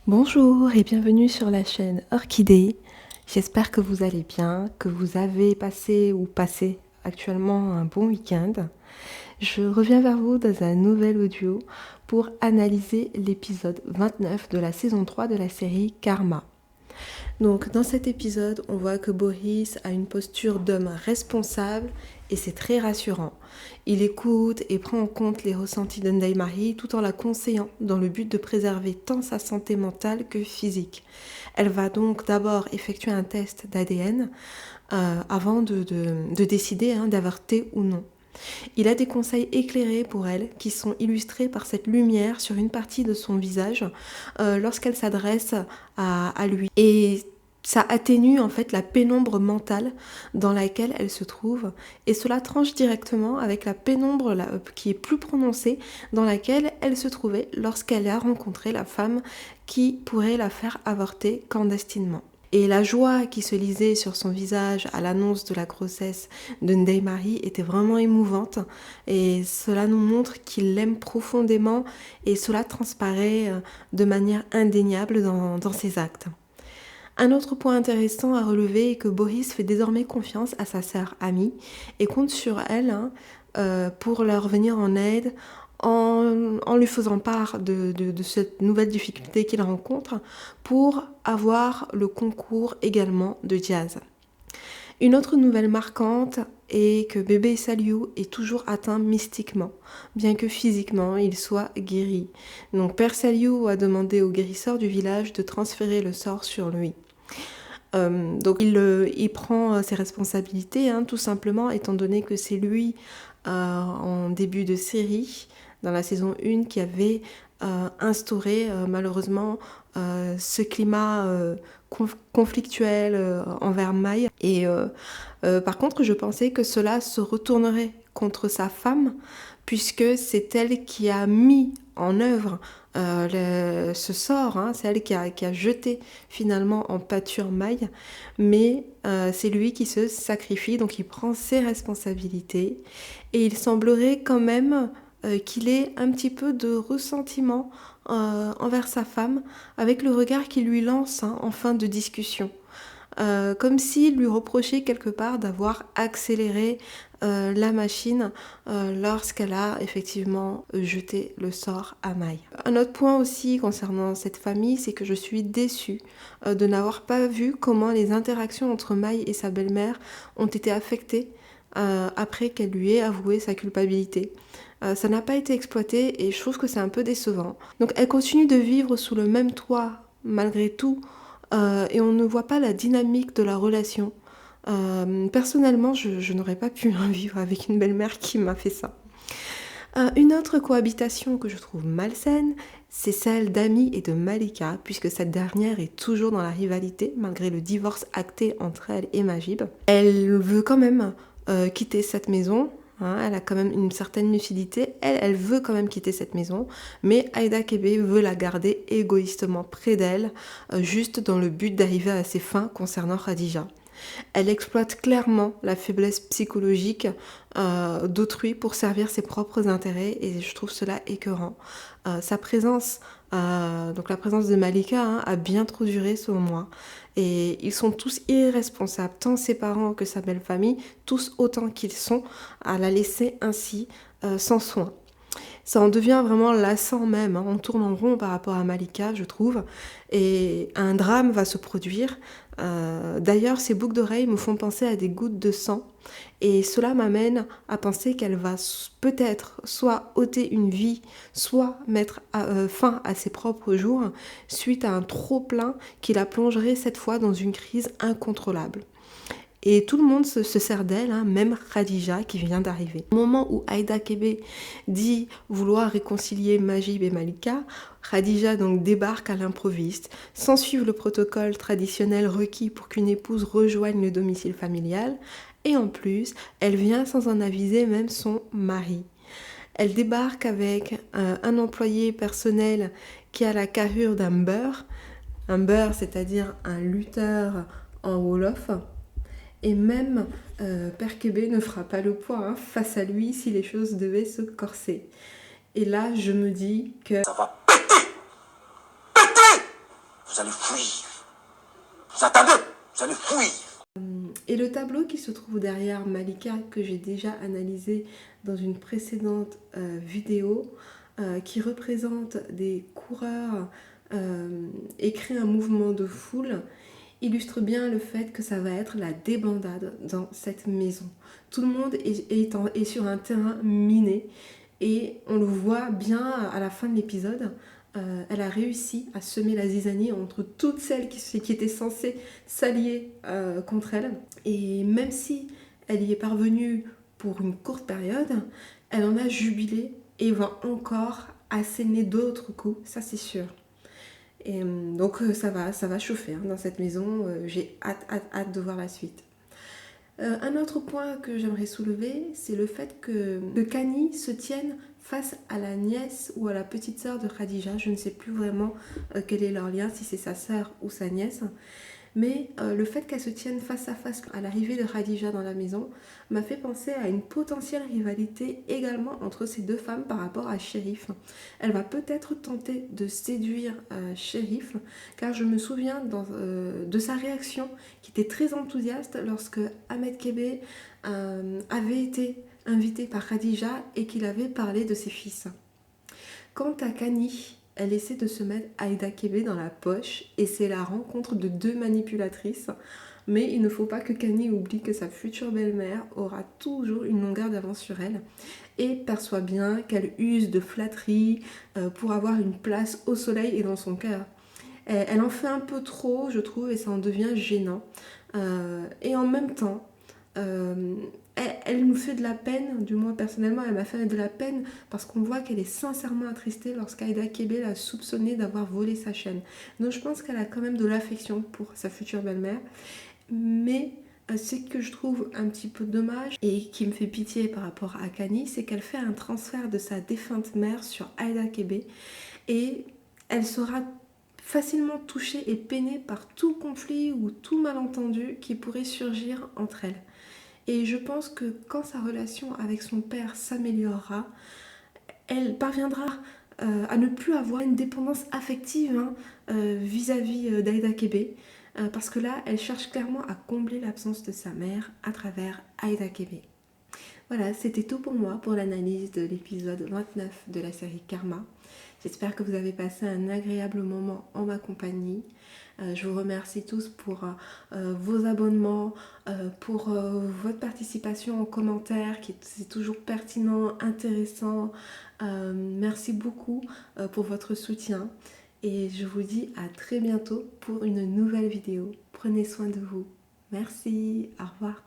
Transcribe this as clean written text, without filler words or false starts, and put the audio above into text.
Bonjour et bienvenue sur la chaîne Orchidée. J'espère que vous allez bien, que vous avez passé actuellement un bon week-end. Je reviens vers vous dans un nouvel audio pour analyser l'épisode 29 de la saison 3 de la série Karma. Donc dans cet épisode, on voit que Boris a une posture d'homme responsable et c'est très rassurant. Il écoute et prend en compte les ressentis de Ndaïmari tout en la conseillant dans le but de préserver tant sa santé mentale que physique. Elle va donc d'abord effectuer un test d'ADN avant de décider d'avorter ou non. Il a des conseils éclairés pour elle qui sont illustrés par cette lumière sur une partie de son visage lorsqu'elle s'adresse à lui. Et ça atténue en fait la pénombre mentale dans laquelle elle se trouve et cela tranche directement avec la pénombre qui est plus prononcée dans laquelle elle se trouvait lorsqu'elle a rencontré la femme qui pourrait la faire avorter clandestinement. Et la joie qui se lisait sur son visage à l'annonce de la grossesse de Ndaïmari était vraiment émouvante et cela nous montre qu'il l'aime profondément et cela transparaît de manière indéniable dans ses actes. Un autre point intéressant à relever est que Boris fait désormais confiance à sa sœur Amy et compte sur elle pour leur venir en aide en lui faisant part de cette nouvelle difficulté qu'il rencontre pour avoir le concours également de jazz. Une autre nouvelle marquante est que bébé Saliou est toujours atteint mystiquement, bien que physiquement il soit guéri. Donc Père Saliou a demandé au guérisseur du village de transférer le sort sur lui. Donc il prend ses responsabilités, tout simplement, étant donné que c'est lui, en début de série, dans la saison 1, qui avait instauré malheureusement ce climat conflictuel envers Maï. Et par contre, je pensais que cela se retournerait contre sa femme, puisque c'est elle qui a mis en œuvre ce sort, c'est elle qui a jeté finalement en pâture Maï, mais c'est lui qui se sacrifie, donc il prend ses responsabilités, et il semblerait quand même qu'il ait un petit peu de ressentiment envers sa femme, avec le regard qu'il lui lance en fin de discussion. Comme s'il lui reprochait quelque part d'avoir accéléré la machine lorsqu'elle a effectivement jeté le sort à Maï. Un autre point aussi concernant cette famille, c'est que je suis déçue de n'avoir pas vu comment les interactions entre Maï et sa belle-mère ont été affectées après qu'elle lui ait avoué sa culpabilité. Ça n'a pas été exploité et je trouve que c'est un peu décevant. Donc elle continue de vivre sous le même toit malgré tout, et on ne voit pas la dynamique de la relation. Personnellement, je n'aurais pas pu vivre avec une belle-mère qui m'a fait ça. Une autre cohabitation que je trouve malsaine, c'est celle d'Amy et de Malika, puisque cette dernière est toujours dans la rivalité, malgré le divorce acté entre elle et Majib. Elle veut quand même quitter cette maison. Elle a quand même une certaine lucidité, elle veut quand même quitter cette maison, mais Aïda Kébé veut la garder égoïstement près d'elle, juste dans le but d'arriver à ses fins concernant Khadija. Elle exploite clairement la faiblesse psychologique d'autrui pour servir ses propres intérêts et je trouve cela écœurant. Sa présence, donc la présence de Malika a bien trop duré selon moi. Et ils sont tous irresponsables, tant ses parents que sa belle famille, tous autant qu'ils sont, à la laisser ainsi sans soin. Ça en devient vraiment lassant même, on tourne en rond par rapport à Malika, je trouve, et un drame va se produire. D'ailleurs, ces boucles d'oreilles me font penser à des gouttes de sang, et cela m'amène à penser qu'elle va peut-être soit ôter une vie, soit mettre fin à ses propres jours, suite à un trop-plein qui la plongerait cette fois dans une crise incontrôlable. Et tout le monde se sert d'elle, même Khadija qui vient d'arriver. Au moment où Aïda Kébé dit vouloir réconcilier Majib et Malika, Khadija donc débarque à l'improviste, sans suivre le protocole traditionnel requis pour qu'une épouse rejoigne le domicile familial, et en plus, elle vient sans en aviser même son mari. Elle débarque avec un employé personnel qui a la carrure d'un beurre, c'est-à-dire un lutteur en Wolof. Et même Père Kébé ne fera pas le poids face à lui si les choses devaient se corser. Et là, je me dis que... Ça va péter. vous allez fuir. Vous attendez, vous allez fuir. Et le tableau qui se trouve derrière Malika, que j'ai déjà analysé dans une précédente vidéo, qui représente des coureurs et crée un mouvement de foule, illustre bien le fait que ça va être la débandade dans cette maison. Tout le monde est sur un terrain miné et on le voit bien à la fin de l'épisode. Elle a réussi à semer la zizanie entre toutes celles qui étaient censées s'allier contre elle. Et même si elle y est parvenue pour une courte période, elle en a jubilé et va encore asséner d'autres coups, ça c'est sûr. Et donc ça va chauffer hein, dans cette maison. J'ai hâte de voir la suite. Un autre point que j'aimerais soulever, c'est le fait que Kani se tienne face à la nièce ou à la petite sœur de Khadija. Je ne sais plus vraiment quel est leur lien, si c'est sa sœur ou sa nièce. Mais le fait qu'elle se tienne face à face à l'arrivée de Khadija dans la maison m'a fait penser à une potentielle rivalité également entre ces deux femmes par rapport à Sherif. Elle va peut-être tenter de séduire Sherif, car je me souviens de sa réaction qui était très enthousiaste lorsque Ahmed Kébé avait été invité par Khadija et qu'il avait parlé de ses fils. Quant à Kani, elle essaie de se mettre Aïda Kébé dans la poche et c'est la rencontre de deux manipulatrices. Mais il ne faut pas que Kani oublie que sa future belle-mère aura toujours une longueur d'avance sur elle et perçoit bien qu'elle use de flatterie pour avoir une place au soleil et dans son cœur. Elle en fait un peu trop, je trouve, et ça en devient gênant. Et en même temps, elle nous fait de la peine, du moins personnellement, elle m'a fait de la peine parce qu'on voit qu'elle est sincèrement attristée lorsqu'Aïda Kébé l'a soupçonnée d'avoir volé sa chaîne. Donc je pense qu'elle a quand même de l'affection pour sa future belle-mère. Mais ce que je trouve un petit peu dommage et qui me fait pitié par rapport à Kani, c'est qu'elle fait un transfert de sa défunte mère sur Aïda Kébé et elle sera facilement touchée et peinée par tout conflit ou tout malentendu qui pourrait surgir entre elles. Et je pense que quand sa relation avec son père s'améliorera, elle parviendra à ne plus avoir une dépendance affective vis-à-vis d'Aïda Kébé. Parce que là, elle cherche clairement à combler l'absence de sa mère à travers Aïda Kébé. Voilà, c'était tout pour moi pour l'analyse de l'épisode 29 de la série Karma. J'espère que vous avez passé un agréable moment en ma compagnie. Je vous remercie tous pour vos abonnements, pour votre participation en commentaire, qui c'est toujours pertinent, intéressant. Merci beaucoup pour votre soutien. Et je vous dis à très bientôt pour une nouvelle vidéo. Prenez soin de vous. Merci, au revoir.